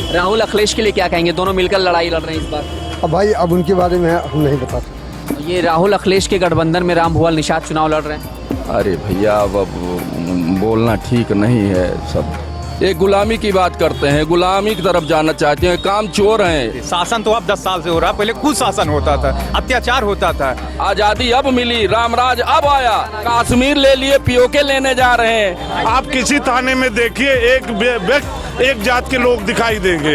राहुल अखिलेश के लिए क्या कहेंगे? दोनों मिलकर लड़ाई लड़ रहे हैं इस बार। अब भाई अब उनके बारे में हम नहीं बता सकते। ये राहुल अखिलेश के गठबंधन में राम भुवल निषाद चुनाव लड़ रहे हैं। अरे भैया अब बोलना ठीक नहीं है। सब ये गुलामी की बात करते हैं, गुलामी की तरफ जाना चाहते हैं, काम चोर हैं। शासन तो अब 10 साल से हो रहा है, पहले कुछ शासन होता था, अत्याचार होता था। आजादी अब मिली, रामराज अब आया, कश्मीर ले लिए, पीओके लेने जा रहे हैं। आप किसी थाने में देखिए एक जात के लोग दिखाई देंगे।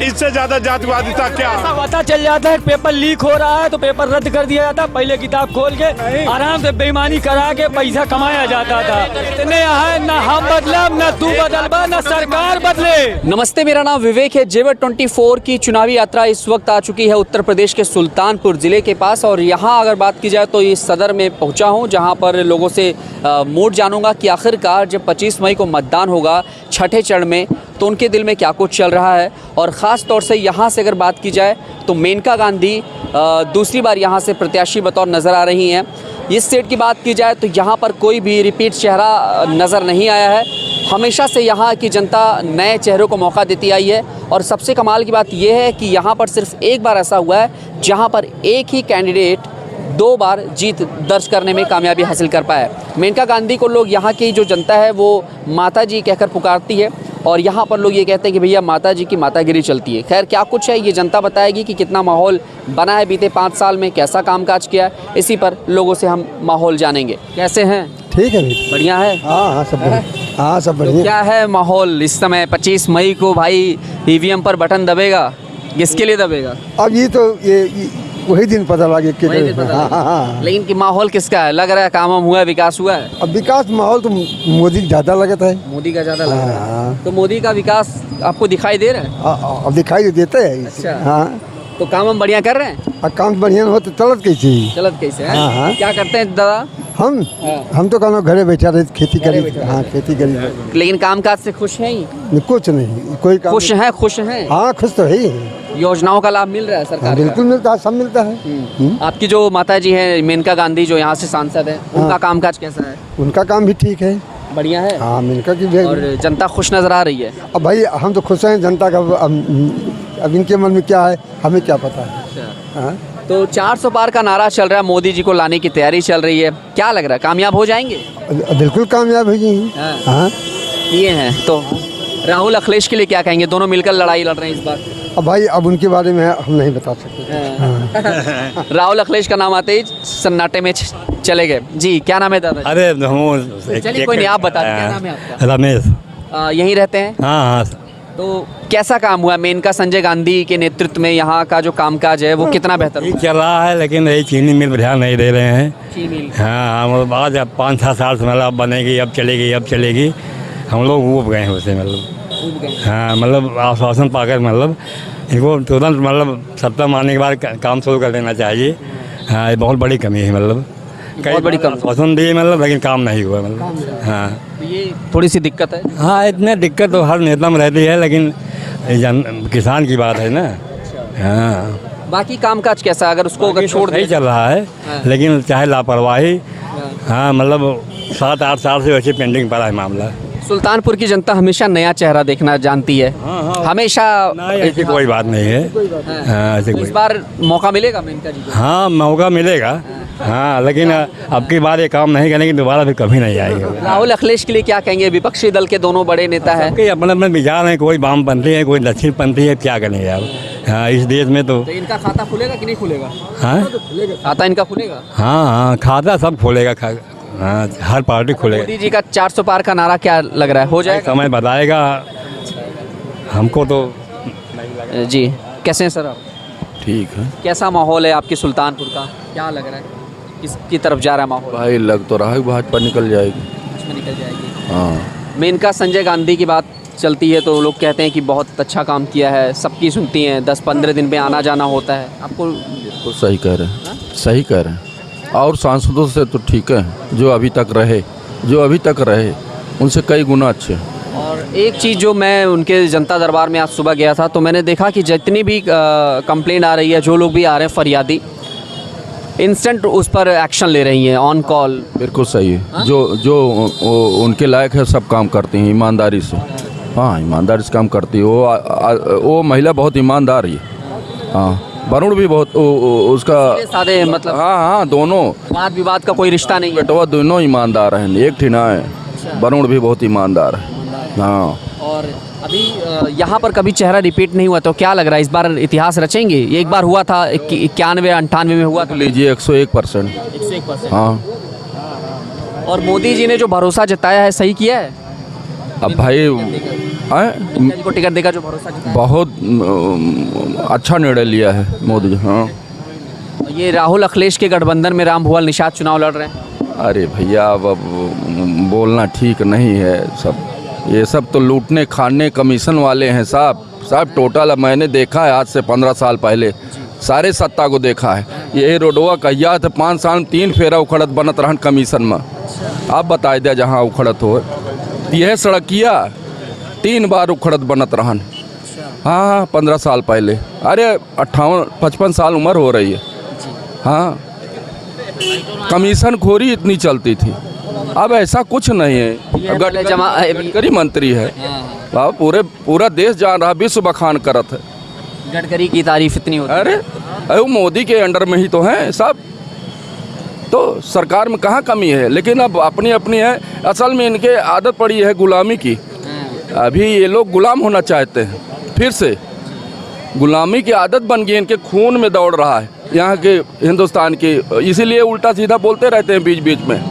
इससे ज्यादा जातिवादिता क्या? पता चल जाता है पेपर लीक हो रहा है तो पेपर रद्द कर दिया जाता, पहले किताब खोल के आराम से बेईमानी करा के पैसा कमाया जाता था। इतने यहाँ न हम बदलब, न तू बदलबा, न सरकार बदले। नमस्ते, मेरा नाम विवेक है। जेवर 24 की चुनावी यात्रा इस वक्त आ चुकी है उत्तर प्रदेश के सुल्तानपुर ज़िले के पास, और यहाँ अगर बात की जाए तो इस सदर में पहुँचा हूँ, जहाँ पर लोगों से मूड जानूंगा कि आखिरकार जब 25 मई को मतदान होगा छठे चरण में, तो उनके दिल में क्या कुछ चल रहा है। और ख़ास तौर से यहाँ से अगर बात की जाए तो मेनका गांधी दूसरी बार यहाँ से प्रत्याशी बतौर नज़र आ रही हैं। इस सीट की बात की जाए तो यहाँ पर कोई भी रिपीट चेहरा नज़र नहीं आया है। हमेशा से यहाँ की जनता नए चेहरों को मौका देती आई है, और सबसे कमाल की बात यह है कि यहाँ पर सिर्फ एक बार ऐसा हुआ है जहाँ पर एक ही कैंडिडेट 2 बार जीत दर्ज करने में कामयाबी हासिल कर पाया है। मेनका गांधी को लोग, यहाँ की जो जनता है वो माता जी कहकर पुकारती है, और यहाँ पर लोग ये कहते हैं कि भैया माता जी की मातागिरी चलती है। खैर क्या कुछ है ये जनता बताएगी कि कितना माहौल बना है बीते 5 साल में, कैसा कामकाज किया है, इसी पर लोगों से हम माहौल जानेंगे। कैसे हैं? ठीक है भाई, बढ़िया है। हाँ सब बढ़िया। हाँ सब तो बढ़िया। क्या है माहौल इस समय? 25 मई को भाई ईवीएम पर बटन दबेगा, किसके लिए दबेगा? अब ये तो ये वही दिन पता लगे कि वही दिन पता हाँ, लगेगा। हाँ, हाँ। लेकिन कि माहौल किसका है? लग रहा है काम हुआ है, विकास हुआ है। अब विकास माहौल तो मोदी ज़्यादा लगता है। मोदी का ज़्यादा लग रहा है। हाँ। तो मोदी का विकास आपको दिखाई दे रहा है? अब दिखाई देता है। अच्छा। हाँ, तो काम हम बढ़िया कर रहे हैं? अब काम बढ़िया हो तो चलत कैसे? चलत कैसे है? हाँ, हाँ। क्या करते हैं दादा? हम तो कहना घरे बैठा रहे, खेती घरे करी। बैठा हाँ खेती करी। लेकिन कामकाज से खुश हैं ही? कुछ नहीं, कोई काम खुश हैं, खुश हैं। हाँ खुश तो है ही। योजनाओं का लाभ मिल रहा है सरकार हाँ, का? बिल्कुल मिलता है, सब मिलता है। आपकी जो माता जी हैं मेनका गांधी, जो यहाँ से सांसद हैं, उनका कामकाज कैसा है? उनका काम भी ठीक है। बढ़िया है। हाँ मिलकर की भी। और जनता खुश नजर आ रही है? अब भाई हम तो खुश हैं, जनता का अब इनके मन में क्या है हमें क्या पता है। हाँ? तो 400 पार का नारा चल रहा है, मोदी जी को लाने की तैयारी चल रही है, क्या लग रहा है कामयाब हो जाएंगे? बिल्कुल कामयाब हो जाएंगे। हाँ। हाँ। ये हैं। तो राहुल अखिलेश के लिए क्या कहेंगे? दोनों मिलकर लड़ाई लड़ रहे हैं इस बार। अब भाई अब उनके बारे में हम नहीं बता सकते। राहुल अखिलेश का नाम आते ही सन्नाटे में चले गए। जी क्या नाम है दादा? अरे चलिए कोई नहीं, आप बता दें क्या नाम है आपका? रमेश। यहीं रहते हैं? हाँ हाँ। तो कैसा काम हुआ मेनका संजय गांधी के नेतृत्व में? यहाँ का जो कामकाज है वो कितना बेहतर ठीक हुआ? चल रहा है, लेकिन यही चीनी मिल ध्यान नहीं दे रहे हैं। चीनी। हाँ मतलब आज 5-6 साल से मतलब अब बनेगी, अब चलेगी, अब चलेगी। हम लोग ऊब गए हैं उसे, मतलब हाँ मतलब आश्वासन पाकर मतलब इनको तुरंत मतलब सत्ता मारने के बाद काम शुरू कर देना चाहिए। हाँ ये बहुत बड़ी कमी है, मतलब बहुत बड़ी कमी। आश्वासन दिए मतलब, लेकिन काम नहीं हुआ मतलब। हाँ तो ये थोड़ी सी दिक्कत है। हाँ इतने दिक्कत तो हर नेता में रहती है, लेकिन किसान की बात है ना। हाँ बाकी कामकाज कैसा, अगर उसको अगर छोड़ नहीं दें? चल रहा है, हाँ। लेकिन चाहे लापरवाही, हाँ मतलब 7-8 साल से वैसे पेंडिंग पड़ा है मामला। सुल्तानपुर की जनता हमेशा नया चेहरा देखना जानती है। हाँ। हमेशा। ऐसी कोई बात नहीं है। हाँ ऐसी तो इस कोई। बार मौका मिलेगा मेनका जी को? हाँ मौका मिलेगा। हाँ लेकिन अब की बार ये काम नहीं करेंगे दोबारा फिर कभी नहीं आएंगे। राहुल अखिलेश के लिए क्या कहेंगे? विपक्षी दल के दोनों बड़े नेता हैं। सबके अपने अपने विचार हैं, कोई वामपंथी है, कोई दक्षिणपंथी है, क्या करेंगे अब। हाँ इस देश में तो। तो इनका खाता खुलेगा कि नहीं खुलेगा? हाँ खाता इनका खुलेगा? हाँ हाँ खाता सब खोलेगा। हाँ हर पार्टी खोलेगा। मोदी जी का 400 पार का नारा क्या लग रहा है, हो जाएगा? समय बताएगा, हमको तो। जी कैसे हैं सर आप? ठीक है कैसा माहौल है आपके सुल्तानपुर का? क्या लग रहा है, किसकी तरफ जा रहा है माहौल? भाई, लग तो रहा है भाजपा निकल जाएगी। इसमें निकल जाएगी। हाँ मेनका संजय गांधी की बात चलती है तो लोग कहते हैं कि बहुत अच्छा काम किया है, सबकी सुनती हैं, 10-15 दिन में आना जाना होता है। आपको? बिल्कुल सही कह रहे हैं, सही कह रहे हैं। और सांसदों से तो ठीक है, जो अभी तक रहे उनसे कई गुना अच्छे। और एक चीज़ जो मैं उनके जनता दरबार में आज सुबह गया था तो मैंने देखा कि जितनी भी कंप्लेंट आ रही है, जो लोग भी आ रहे हैं फरियादी, इंस्टेंट उस पर एक्शन ले रही हैं, ऑन कॉल। बिल्कुल सही है। जो उनके लायक है सब काम करते हैं ईमानदारी से। हाँ ईमानदारी से काम करती है वो महिला बहुत ईमानदार है। हाँ वरुण भी बहुत उसका सादे मतलब हाँ हाँ दोनों वाद विवाद का कोई रिश्ता नहीं है। बेटवा दोनों ईमानदार हैं, एक ठिना है। वरुण भी बहुत ईमानदार है। हाँ और अभी यहाँ पर कभी चेहरा रिपीट नहीं हुआ, तो क्या लग रहा है इस बार इतिहास रचेंगे? एक बार हुआ था 91-98 में हुआ था। लीजिए 101%। 101%। हाँ और मोदी जी ने जो भरोसा जताया है सही किया है? अब भाई मुखिया जी को टिकट देकर जो भरोसा जताया बहुत अच्छा निर्णय लिया है मोदी जी। हाँ है। ये राहुल अखिलेश के गठबंधन में राम भुवल निषाद चुनाव लड़ रहे हैं। अरे भैया अब बोलना ठीक नहीं है। ये सब तो लूटने खाने कमीशन वाले हैं साहब टोटल। मैंने देखा है आज से 15 साल पहले सारे सत्ता को देखा है। ये रोडवा कहिया तो 5 साल 3 फेरा उखड़त बनत रहन कमीशन में। आप बताए दे जहाँ उखड़त हो यह सड़किया 3 बार उखड़त बनत रहन। हाँ 15 साल पहले। अरे 58-55 साल उम्र हो रही है। हाँ कमीशन खोरी इतनी चलती थी, अब ऐसा कुछ नहीं है। गडकरी मंत्री है, अब पूरा देश जान रहा, विश्व बखान करत है। गडकरी की तारीफ इतनी होती है। अरे वो मोदी के अंडर में ही तो हैं सब, तो सरकार में कहाँ कमी है। लेकिन अब अपनी अपनी है। असल में इनके आदत पड़ी है गुलामी की। अभी ये लोग गुलाम होना चाहते हैं, फिर से गुलामी की आदत बन गई, इनके खून में दौड़ रहा है यहाँ के हिंदुस्तान के। इसीलिए उल्टा सीधा बोलते रहते हैं बीच बीच में।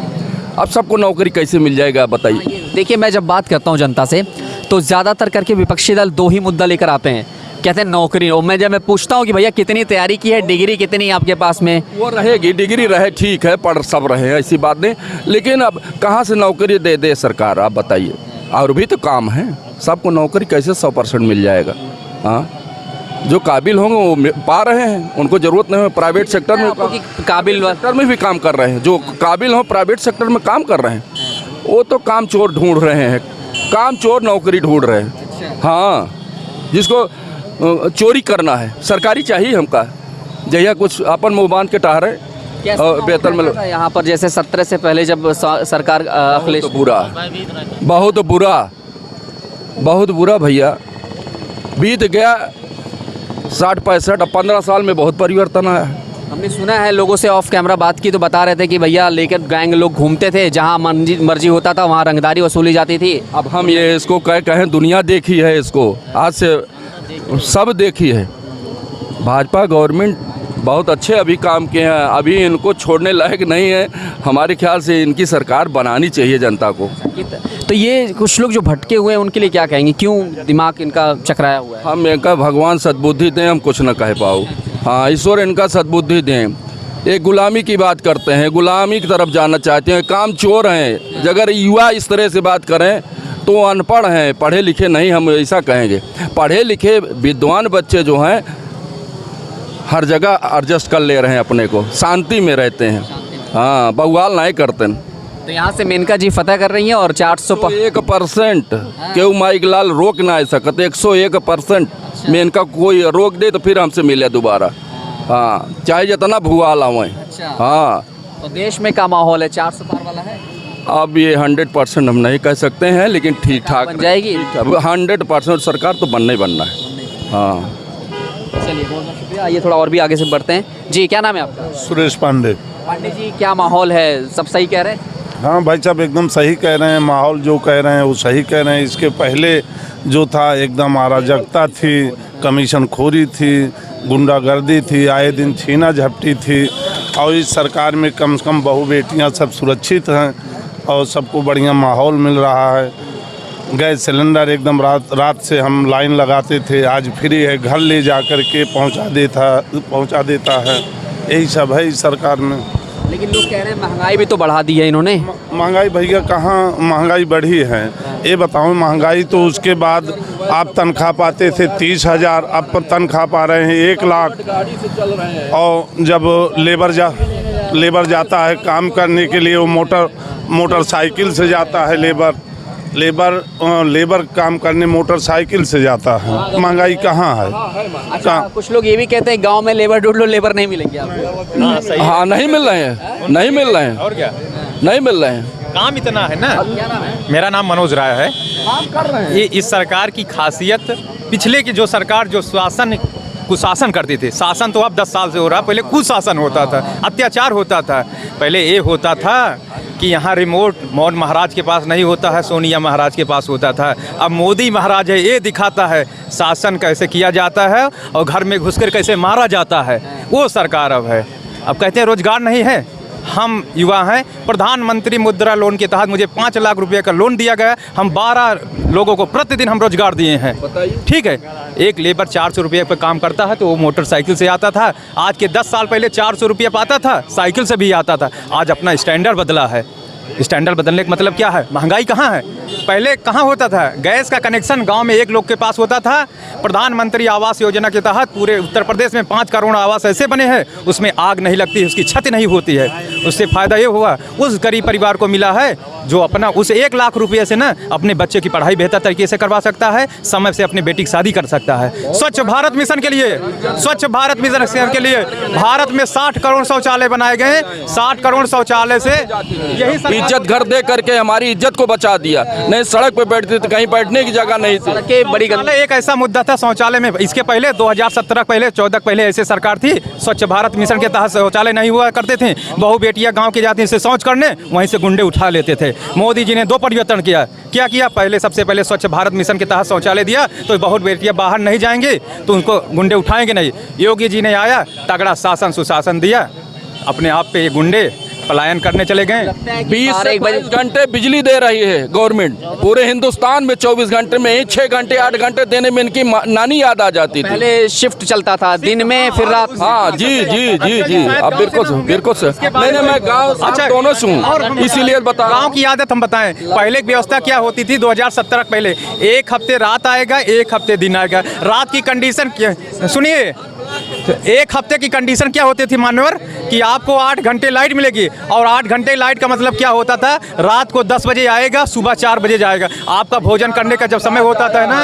अब सबको नौकरी कैसे मिल जाएगा बताइए। देखिए मैं जब बात करता हूँ जनता से तो ज़्यादातर करके विपक्षी दल 2 ही मुद्दा लेकर आते हैं, कहते हैं नौकरी। और मैं पूछता हूँ कि भैया कितनी तैयारी की है, डिग्री कितनी है आपके पास में? वो रहेगी, डिग्री रहे ठीक है, पढ़ सब रहे, ऐसी बात नहीं। लेकिन अब कहाँ से नौकरी दे सरकार, आप बताइए। और भी तो काम है, सबको नौकरी कैसे 100% मिल जाएगा? हाँ जो काबिल होंगे वो पा रहे हैं, उनको ज़रूरत नहीं है। प्राइवेट सेक्टर में काबिल सेक्टर में भी काम कर रहे हैं, जो काबिल हो प्राइवेट सेक्टर में काम कर रहे हैं। वो तो काम चोर ढूंढ रहे हैं, काम चोर नौकरी ढूंढ रहे हैं। हाँ जिसको चोरी करना है सरकारी चाहिए हमका, जहिया कुछ अपन मुँह बांध के टहरे और बेहतर मिल। यहाँ पर जैसे 17 से पहले जब सरकार अखिलेश बहुत बुरा भैया बीत गया 60-65 अब 15 साल में बहुत परिवर्तन आया है। हमने सुना है लोगों से ऑफ कैमरा बात की तो बता रहे थे कि भैया लेकर गैंग लोग घूमते थे, जहाँ मर्जी होता था वहाँ रंगदारी वसूली जाती थी। अब हम ये इसको कहें दुनिया देखी है, इसको आज से सब देखी है। भाजपा गवर्नमेंट बहुत अच्छे अभी काम किए हैं, अभी इनको छोड़ने लायक नहीं है। हमारे ख्याल से इनकी सरकार बनानी चाहिए जनता को। तो ये कुछ लोग जो भटके हुए हैं उनके लिए क्या कहेंगे, क्यों दिमाग इनका चकराया हुआ है? हम इनका भगवान सद्बुद्धि दें, हम कुछ न कह पाओ। हाँ ईश्वर इनका सद्बुद्धि दें। एक गुलामी की बात करते हैं, गुलामी की तरफ जाना चाहते हैं, काम चोर हैं। अगर युवा इस तरह से बात करें तो अनपढ़ हैं, पढ़े लिखे नहीं, हम ऐसा कहेंगे। पढ़े लिखे विद्वान बच्चे जो हैं हर जगह एडजस्ट कर ले रहे हैं, अपने को शांति में रहते हैं। हाँ बवाल नहीं करते हैं। तो यहाँ से मेनका जी फतह कर रही हैं और 101% क्यों माइक लाल रोक ना सकते। 101% मेनका कोई रोक दे तो फिर हमसे मिले दोबारा। हाँ चाहे जितना भुआल आवें। हाँ तो देश में क्या माहौल है, 400 पार वाला है? अब ये 100% हम नहीं कह सकते हैं, लेकिन ठीक ठाक बन जाएगी। अब 100% सरकार तो बनना ही बनना है। हाँ चलिए बहुत बहुत शुक्रिया। आइए थोड़ा और भी आगे से बढ़ते हैं। जी क्या नाम है आपका? सुरेश पांडे। पांडे जी क्या माहौल है, सब सही कह रहे हैं? हाँ भाई साहब एकदम सही कह रहे हैं, माहौल जो कह रहे हैं वो सही कह रहे हैं। इसके पहले जो था एकदम अराजकता थी, कमीशन खोरी थी, गुंडागर्दी थी, आए दिन छीना झपटी थी। और इस सरकार में कम से कम बहू बेटियाँ सब सुरक्षित हैं और सबको बढ़िया माहौल मिल रहा है। गैस सिलेंडर एकदम रात से हम लाइन लगाते थे, आज फ्री है, घर ले जा कर के पहुंचा देता है। यही सब है इस सरकार में। लेकिन लोग कह रहे हैं महंगाई भी तो बढ़ा दी है इन्होंने। महंगाई भैया कहाँ महंगाई बढ़ी है, ये बताओ। महंगाई तो उसके बाद आप तनख्वाह पाते थे 30,000, अब तनख्वाह पा रहे हैं 1 लाख। और जब लेबर जाता है काम करने के लिए, वो मोटरसाइकिल से जाता है। लेबर काम करने मोटरसाइकिल से जाता है। महंगाई कहाँ है? अच्छा, कुछ लोग ये भी कहते हैं गांव में लेबर ढूंढ लो, लेबर नहीं मिलेंगे आपको। हाँ नहीं मिल रहे हैं, नहीं मिल रहे हैं। और क्या नहीं मिल रहे हैं। काम इतना है ना। क्या नाम है? मेरा नाम मनोज राय है। ये इस सरकार की खासियत, पिछले की जो सरकार जो कुशासन करती थी, शासन तो अब 10 साल से हो रहा, पहले कुशासन होता था, अत्याचार होता था। पहले ये होता था कि यहाँ रिमोट मोहन महाराज के पास नहीं होता है, सोनिया महाराज के पास होता था। अब मोदी महाराज है, ये दिखाता है शासन कैसे किया जाता है और घर में घुसकर कैसे मारा जाता है। वो सरकार अब है। अब कहते हैं रोजगार नहीं है। हम युवा हैं, प्रधानमंत्री मुद्रा लोन के तहत मुझे 5 लाख रुपए का लोन दिया गया। हम 12 लोगों को प्रतिदिन हम रोजगार दिए हैं। ठीक है, एक लेबर 400 रुपये पर काम करता है तो वो मोटरसाइकिल से आता था। आज के 10 साल पहले 400 रुपये पर आता था, साइकिल से भी आता था। आज अपना स्टैंडर्ड बदला है। स्टैंडर्ड बदलने का मतलब क्या है? महंगाई कहाँ है? पहले कहाँ होता था? गैस का कनेक्शन गांव में 1 लोग के पास होता था। प्रधानमंत्री आवास योजना के तहत पूरे उत्तर प्रदेश में 5 करोड़ आवास ऐसे बने हैं, उसमें आग नहीं लगती, उसकी छत नहीं होती है। उससे फ़ायदा ये हुआ उस गरीब परिवार को मिला है जो अपना उस 1 लाख रुपये से ना अपने बच्चे की पढ़ाई बेहतर तरीके से करवा सकता है, समय से अपनी बेटी की शादी कर सकता है। स्वच्छ भारत मिशन के लिए, स्वच्छ भारत मिशन के लिए भारत में 60 करोड़ शौचालय बनाए गए। 60 करोड़ शौचालय से यही इज्जत घर दे करके हमारी इज्जत को बचा दिया। नहीं सड़क पे बैठते थे, कहीं बैठने की जगह नहीं थी। के बड़ी एक ऐसा मुद्दा था शौचालय में। इसके पहले 2017 पहले 14 पहले ऐसे सरकार थी, स्वच्छ भारत मिशन के तहत शौचालय नहीं हुआ करते थे। बहू बेटियां गांव की जाती से शौच करने, वहीं से गुंडे उठा लेते थे। मोदी जी ने 2 परिवर्तन किया। क्या किया? पहले सबसे पहले स्वच्छ भारत मिशन के तहत शौचालय दिया तो बहू बेटियां बाहर नहीं जाएंगी तो उनको गुंडे उठाएंगे नहीं। योगी जी ने आया, तगड़ा शासन सुशासन दिया, अपने आप पे ये गुंडे पलायन करने चले गए। 20 से 22 घंटे बिजली दे रही है गवर्नमेंट। पूरे हिंदुस्तान में 24 घंटे में ही 6 घंटे 8 घंटे देने में इनकी नानी याद आ जाती थी। पहले शिफ्ट चलता था, दिन में फिर रात। हाँ जी जी जी जी, अब बिल्कुल नहीं मैं गाँव अच्छा दोनों से हूँ, इसीलिए बता रहा गाँव हूँ। की आदत हम बताएं। पहले की व्यवस्था क्या होती थी 2017 पहले? 1 हफ्ते रात आएगा, 1 हफ्ते दिन आएगा। रात की कंडीशन क्या, सुनिए, 1 हफ्ते की कंडीशन क्या होती थी मान्यवर, कि आपको 8 घंटे लाइट मिलेगी। और 8 घंटे लाइट का मतलब क्या होता था? रात को 10 बजे आएगा, सुबह 4 बजे जाएगा। आपका भोजन करने का जब समय होता था ना,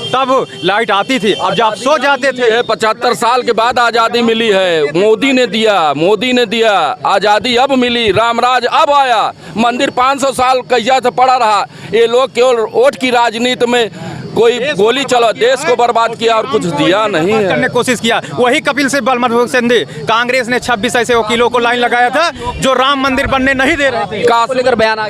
तब लाइट आती थी। अब जब आप सो जाते थे। 75 साल के बाद आज़ादी मिली है, मोदी ने दिया आज़ादी। अब मिली, रामराज अब आया। मंदिर 500 साल कैसा से पड़ा रहा। ये लोग केवल वोट की राजनीति में कोई गोली चला, देश को बर्बाद किया और कुछ दिया नहीं है। करने कोशिश किया। वही कपिल सिब्बल, मनमोहन सिंह, कांग्रेस ने 26 ऐसे वकीलों को लाइन लगाया था जो राम मंदिर बनने नहीं दे रहे थे।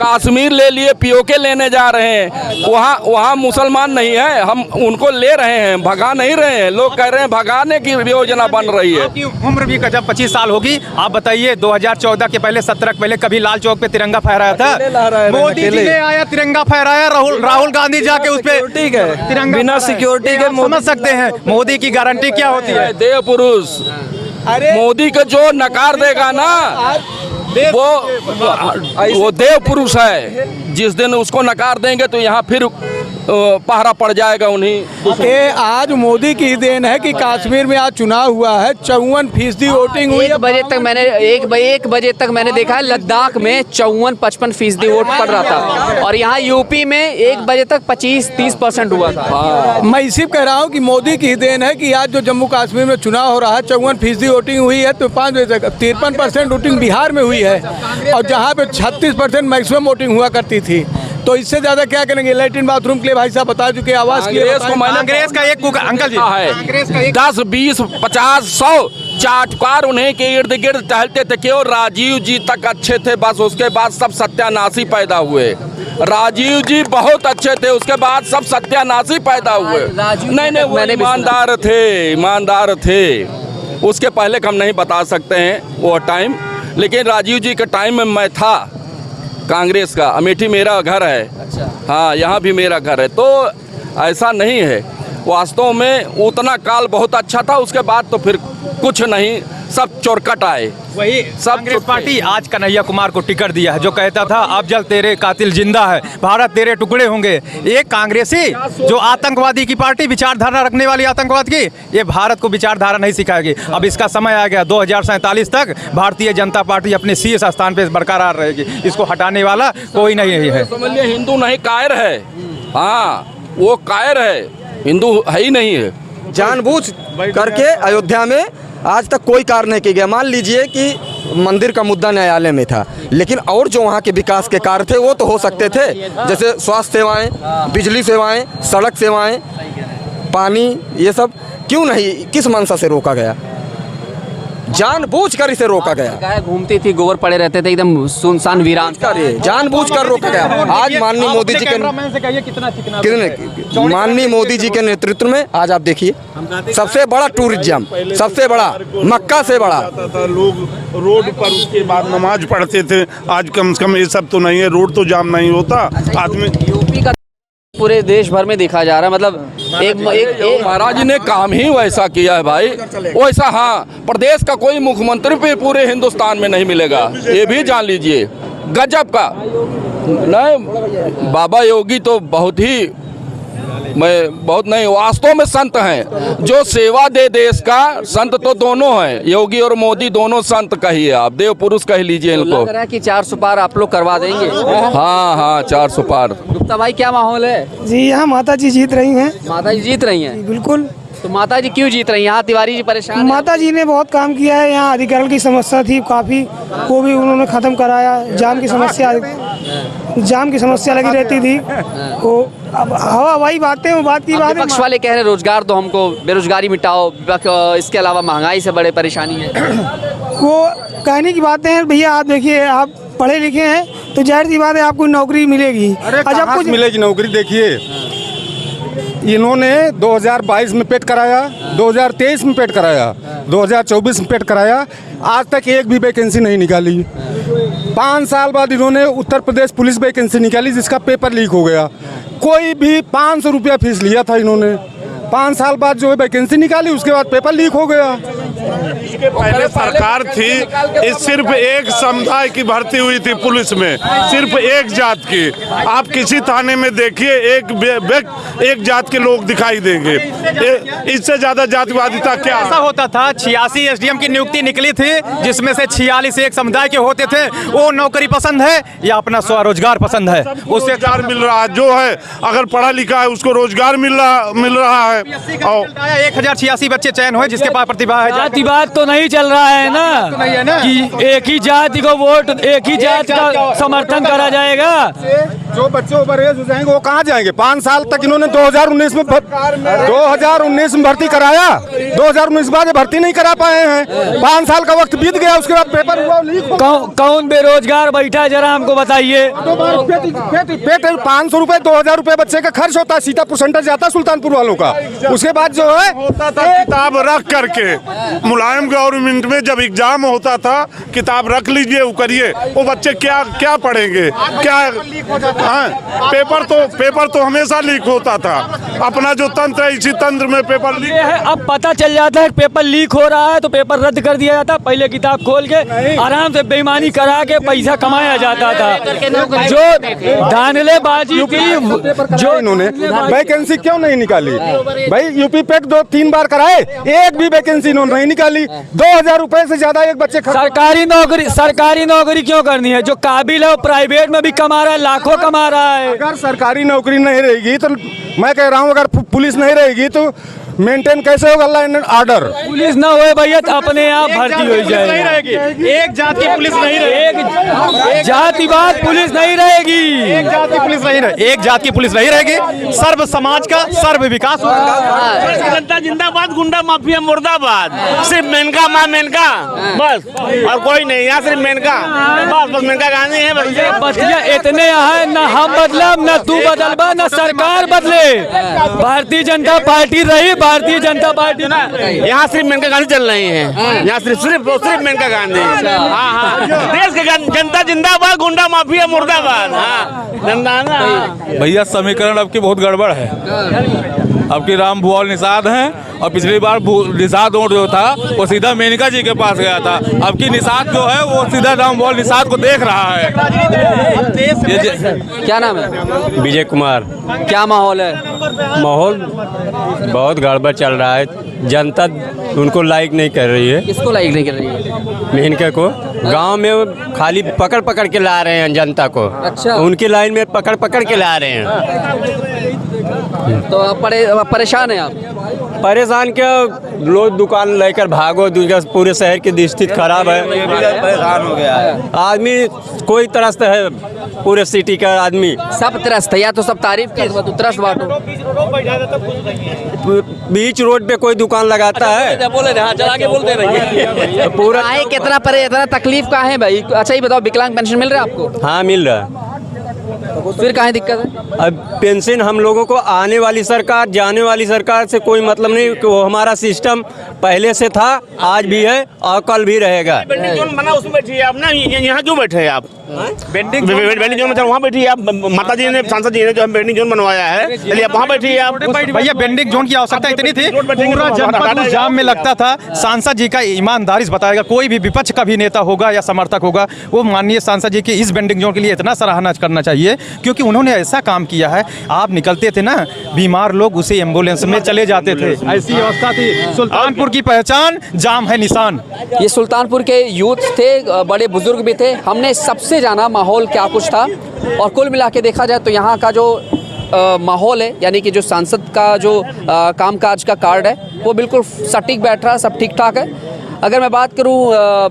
कश्मीर ले लिए, पीओके लेने जा रहे हैं। वहाँ मुसलमान नहीं है, हम उनको ले रहे हैं, भगा नहीं रहे हैं। लोग कह रहे हैं भगाने की योजना बन रही है। आपकी उम्र भी जब 25 साल होगी, आप बताइए 2014 के पहले 17 के पहले कभी लाल चौक पे तिरंगा फहराया था? मोदी जी ने आया, तिरंगा फहराया। राहुल गांधी जाके उस पे तिरंगा बिना सिक्योरिटी के समझ सकते हैं मोदी की गारंटी क्या होती है? देव पुरुष मोदी का जो नकार देगा ना, वो देव पुरुष है। जिस दिन उसको नकार देंगे तो यहाँ फिर पहरा पड़ जाएगा उन्हीं। ये आज मोदी की देन है कि कश्मीर में आज चुनाव हुआ है, 54% वोटिंग हुई है। 1 बजे तक मैंने 1 बजे तक मैंने देखा है लद्दाख में 54-55% वोट पड़ रहा था, और यहाँ यूपी में 1 बजे तक 25-30% हुआ था। मैं इसी कह रहा हूँ कि मोदी की देन है कि आज जो जम्मू कश्मीर में चुनाव हो रहा है 54% वोटिंग हुई है, तो 5 बजे तक 53% वोटिंग बिहार में हुई है, और जहाँ पे 36% मैक्सिमम वोटिंग हुआ करती थी। तो इससे ज्यादा क्या करेंगे? लैट्रिन बाथरूम के लिए भाई साहब बता चुके, आवास के लिए कांग्रेस का एक अंकल जी है 10, 20, 50, 100 चाटकार उन्हीं के इर्द गिर्द टहलते थे। केवल राजीव जी तक अच्छे थे, बस उसके बाद सब सत्यानाशी पैदा हुए। राजीव जी बहुत अच्छे थे, उसके बाद सब सत्यानाशी पैदा हुए। नहीं वो ईमानदार थे। उसके पहले हम नहीं बता सकते हैं वो टाइम, लेकिन राजीव जी के टाइम में मैं था कांग्रेस का। अमेठी मेरा घर है। अच्छा। हाँ, यहाँ भी मेरा घर है। तो ऐसा नहीं है, वास्तव में उतना काल बहुत अच्छा था, उसके बाद तो फिर कुछ नहीं, सब चोरकट आए। वही कांग्रेस पार्टी आज कन्हैया कुमार को टिकट दिया है, जो कहता था अफजल तेरे कातिल जिंदा है, भारत तेरे टुकड़े होंगे। ये कांग्रेसी जो आतंकवादी की पार्टी, विचारधारा रखने वाली आतंकवाद की, ये भारत को विचारधारा नहीं सिखाएगी। अब इसका समय आ गया, 2047 तक भारतीय जनता पार्टी अपने शीर्ष स्थान पे बरकरार रहेगी। इसको हटाने वाला कोई नहीं है। समझिए हिंदू नहीं कायर है। हाँ, वो कायर है, हिंदू है ही नहीं है। जानबूझ करके अयोध्या में आज तक कोई कार्य नहीं किया गया। मान लीजिए कि मंदिर का मुद्दा न्यायालय में था, लेकिन और जो वहाँ के विकास के कार्य थे वो तो हो सकते थे, जैसे स्वास्थ्य सेवाएं, बिजली सेवाएं, सड़क सेवाएं, पानी, ये सब क्यों नहीं, किस मंशा से रोका गया? जानबूझकर इसे रोका गया। गाय घूमती थी, गोबर पड़े रहते थे, एकदम सुनसान वीरान। जानबूझकर रोका गया। आज माननीय मोदी जी के माननीय मोदी जी के नेतृत्व में आज आप देखिए सबसे बड़ा टूरिज्म, सबसे बड़ा मक्का से बड़ा लोग रोड पर उसके बाद नमाज पढ़ते थे। आज कम से कम ये सब तो नहीं है, रोड तो जाम नहीं होता। आदमी यूपी का पूरे देश भर में देखा जा रहा है, मतलब एक महाराज ने काम ही वैसा किया है भाई, वैसा हाँ प्रदेश का कोई मुख्यमंत्री भी पूरे हिंदुस्तान में नहीं मिलेगा, ये भी जान लीजिए। गजब का नहीं, बाबा योगी तो बहुत ही, मैं बहुत नहीं, वास्तव में संत हैं जो सेवा दे देश का। संत तो दोनों हैं, योगी और मोदी दोनों संत कहिए आप, देव पुरुष कह लीजिए इनको। लग रहा है कि 400 पार आप लोग करवा देंगे। हाँ हाँ 400 पार। गुप्ता भाई क्या माहौल है? जी यहाँ माता जी जीत रही हैं। माता जी जीत रही हैं? बिल्कुल। तो माता जी क्यों जीत रही हैं? यहाँ तिवारी जी परेशान हैं। माता जी ने बहुत काम किया है। यहाँ अधिकरण की समस्या थी काफ़ी, वो भी उन्होंने ख़त्म कराया। जाम की समस्या लगी रहती थी, वो अब हवा वही बातें, वो बात की बात है। विपक्ष वाले कह रहे हैं रोजगार दो हमको, बेरोजगारी मिटाओ, इसके अलावा महंगाई से बड़े परेशानी है। वो कहने की बातें हैं भैया। आप देखिए, आप पढ़े लिखे हैं तो जाहिर सी बात है आपको नौकरी मिलेगी। कहाँ से मिलेगी नौकरी? देखिए इन्होंने 2022 में पेट कराया, 2023 में पेट कराया, 2024 में पेट कराया, आज तक एक भी वैकेंसी नहीं निकाली। 5 साल बाद इन्होंने उत्तर प्रदेश पुलिस वैकेंसी निकाली जिसका पेपर लीक हो गया। कोई भी 500 रुपया फीस लिया था इन्होंने, 5 साल बाद जो है वैकेंसी निकाली, उसके बाद पेपर लीक हो गया। इसके पहले सरकार थी, इस सिर्फ एक समुदाय की भर्ती हुई थी पुलिस में, सिर्फ एक जात की। आप किसी थाने में देखिए एक जात के लोग दिखाई देंगे। इससे ज्यादा जातिवादिता क्या? ऐसा होता था 86 एसडीएम की नियुक्ति निकली थी जिसमें से 46 एक समुदाय के होते थे। वो नौकरी पसंद है या अपना स्वरोजगार पसंद है? उससे रोजगार मिल रहा है, जो है अगर पढ़ा लिखा है उसको रोजगार मिल रहा है। 1086 बच्चे चयन हुए जिसके पास प्रतिभा है। जातिवाद तो नहीं चल रहा है ना कि एक ही जाति को वोट, एक ही जाति का समर्थन करा जाएगा। जो बच्चे ओवर एज हो जाएंगे वो कहाँ जाएंगे? 5 साल तक इन्होंने 2019 में भर्ती कराया, 2019 बाद भर्ती नहीं करा पाए हैं। 5 साल का वक्त बीत गया, उसके बाद पेपर हुआ लीक। कौन बेरोजगार बैठा है जरा हमको बताइए। 500 रुपए 2000 रुपए बच्चे का खर्च होता है, सीतापुर सेंटर जाता है सुल्तानपुर वालों का। उसके बाद जो है होता था किताब रख करके, मुलायम गवर्नमेंट में जब एग्जाम होता था किताब रख लीजिए, वो करिए, वो बच्चे क्या पढ़ेंगे? क्या पेपर तो हमेशा लीक होता था। अपना जो तंत्र है इसी तंत्र में पेपर लीक है। अब पता चल जाता है पेपर लीक हो रहा है तो पेपर रद्द कर दिया जाता। पहले किताब खोल के आराम से बेईमानी करा के पैसा कमाया जाता था। जो धांधलेबाजी की, जो इन्होंने वैकेंसी क्यों नहीं निकाली भाई? यूपी पेट 2-3 बार कराए, एक भी वैकेंसी इन्होंने नहीं निकाली। 2000 रुपए से ज्यादा एक बच्चे सरकारी नौकरी क्यों करनी है? जो काबिल है वो प्राइवेट में भी कमा रहा है, लाखों कमा रहा है। अगर सरकारी नौकरी नहीं रहेगी तो मैं कह रहा हूँ, अगर पुलिस नहीं रहेगी तो मेंटेन कैसे होगा लॉ एंड ऑर्डर? पुलिस ना होए भैया तो अपने आप भर्ती हो जाएगी। एक जात की पुलिस नहीं रहेगी, जातिवाद पुलिस नहीं रहेगी, एक जात की पुलिस नहीं रहेगी, एक जात की पुलिस नहीं रहेगी। सर्व समाज का सर्व विकास होगा। जनता जिंदाबाद, गुंडा माफिया मुर्दाबाद। सिर्फ मेनका माँ मेनका, बस और कोई नहीं। यहाँ सिर्फ मेनका, बस मेनका गांधी है। बतिया इतने हैं, न हम बदलब, न तू बदलबा, न सरकार बदले। भारतीय जनता पार्टी रही, भारतीय जनता पार्टी। यहाँ सिर्फ मेनका गांधी चल रही है, यहाँ सिर्फ मेनका गांधी। हाँ, देश के जनता जिंदाबाद, गुंडा माफिया मुर्दाबाद। भैया समीकरण अब की बहुत गड़बड़ है। अब की राम भुआल निषाद हैं और पिछली बार निषाद वोट जो था वो सीधा मेनका जी के पास गया था। अब की निषाद जो है वो सीधा राम भुआल निषाद को देख रहा है। क्या नाम है? विजय कुमार। क्या माहौल है? माहौल बहुत गड़बड़ चल रहा है, जनता उनको लाइक नहीं कर रही है। किसको लाइक नहीं कर रही है? मेनका को। गांव में खाली पकड़ के ला रहे हैं जनता को। अच्छा। उनकी लाइन में पकड़ के ला रहे हैं। तो आप परेशान हैं आप? परेशान क्या, लोग दुकान लेकर भागो, दूसरा पूरे शहर की स्थिति खराब है, परेशान हो गया है आदमी, कोई त्रस्त है पूरे सिटी का आदमी, सब त्रस्त है या तो सब तारीफ की तो त्रस्त बांटो। बीच रोड पे कोई दुकान लगाता है, बोले चला के बोलते रहिए पूरा काहे कितना परे इतना तकलीफ का है भाई। अच्छा ये बताओ विकलांग पेंशन मिल रहा है आपको? हाँ मिल रहा है। फिर काहे दिक्कत है? अब पेंशन हम लोगों को आने वाली सरकार जाने वाली सरकार से कोई मतलब नहीं, कि वो हमारा सिस्टम पहले से था, आज भी है और कल भी रहेगा। बेंडिंग जोन बना उसमें बैठिए आप ना, यहाँ क्यों बैठे हैं आप? बेंडिंग जोन मतलब वहाँ बैठिए आप, माता जी ने सांसद जी ने जो बेंडिंग जोन बनवाया है, चलिए आप वहाँ बैठिए आप। भैया बेंडिंग जोन की आवश्यकता इतनी थी, पूरा जनपद उस जाम में लगता था। सांसद जी का ईमानदारी से बताएगा, कोई भी विपक्ष का भी नेता होगा या समर्थक होगा, वो माननीय सांसद जी की इस बेंडिंग जोन के लिए इतना सराहना करना चाहिए, क्योंकि उन्होंने ऐसा काम किया है। आप निकलते थे ना, बीमार लोग उसे एम्बुलेंस में चले जाते थे, ऐसी व्यवस्था थी। सुल्तानपुर की पहचान जाम है निशान। ये सुल्तानपुर के यूथ थे, बड़े बुजुर्ग भी थे, हमने सबसे जाना माहौल क्या कुछ था। और कुल मिला के देखा जाए तो यहाँ का जो माहौल है, यानी कि जो सांसद का जो कामकाज का कार्ड है, वो बिल्कुल सटीक बैठ रहा है, सब ठीक ठाक है। अगर मैं बात करूं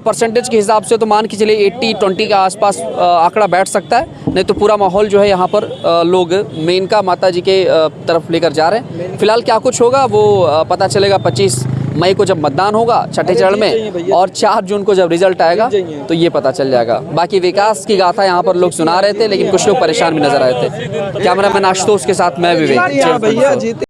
परसेंटेज के हिसाब से तो मान के चलिए 80-20 के आसपास आंकड़ा बैठ सकता है, नहीं तो पूरा माहौल जो है यहाँ पर लोग मेनका माता जी के तरफ लेकर जा रहे हैं। फिलहाल क्या कुछ होगा वो पता चलेगा 25 मई को जब मतदान होगा छठे चरण में, और 4 जून को जब रिजल्ट आएगा तो ये पता चल जाएगा। बाकी विकास की गाथा यहाँ पर लोग सुना रहे थे, लेकिन कुछ लोग परेशान भी नजर आए थे। कैमरामैन आशुतोष के साथ मैं विवेक।